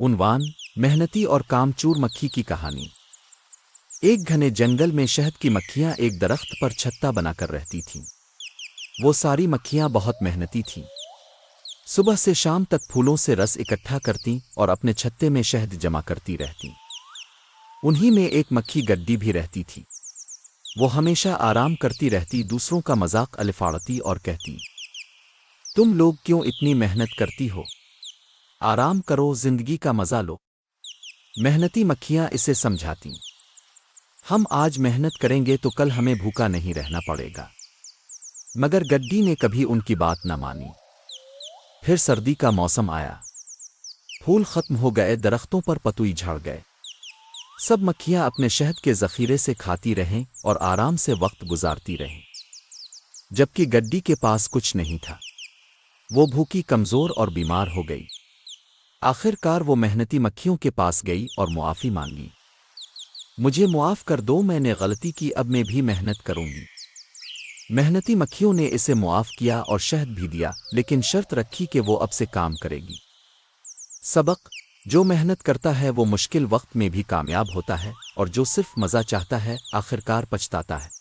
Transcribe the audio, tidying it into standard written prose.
عنوان: محنتی اور کامچور مکھی کی کہانی۔ ایک گھنے جنگل میں شہد کی مکھیاں ایک درخت پر چھتا بنا کر رہتی تھیں۔ وہ ساری مکھیاں بہت محنتی تھیں۔ صبح سے شام تک پھولوں سے رس اکٹھا کرتیں اور اپنے چھتے میں شہد جمع کرتی رہتیں۔ انہی میں ایک مکھی گڈی بھی رہتی تھی۔ وہ ہمیشہ آرام کرتی رہتی، دوسروں کا مذاق الفاڑتی اور کہتی، تم لوگ کیوں اتنی محنت کرتی ہو؟ آرام کرو، زندگی کا مزہ لو۔ محنتی مکھیاں اسے سمجھاتیں، ہم آج محنت کریں گے تو کل ہمیں بھوکا نہیں رہنا پڑے گا۔ مگر گڈی نے کبھی ان کی بات نہ مانی۔ پھر سردی کا موسم آیا، پھول ختم ہو گئے، درختوں پر پتوئی جھڑ گئے۔ سب مکھیاں اپنے شہد کے ذخیرے سے کھاتی رہیں اور آرام سے وقت گزارتی رہیں، جبکہ گڈی کے پاس کچھ نہیں تھا۔ وہ بھوکی، کمزور اور بیمار ہو گئی۔ آخر کار وہ محنتی مکھیوں کے پاس گئی اور معافی مانگی۔ مجھے معاف کر دو، میں نے غلطی کی، اب میں بھی محنت کروں گی۔ محنتی مکھیوں نے اسے معاف کیا اور شہد بھی دیا، لیکن شرط رکھی کہ وہ اب سے کام کرے گی۔ سبق: جو محنت کرتا ہے وہ مشکل وقت میں بھی کامیاب ہوتا ہے، اور جو صرف مزہ چاہتا ہے آخر کار پچھتاتا ہے۔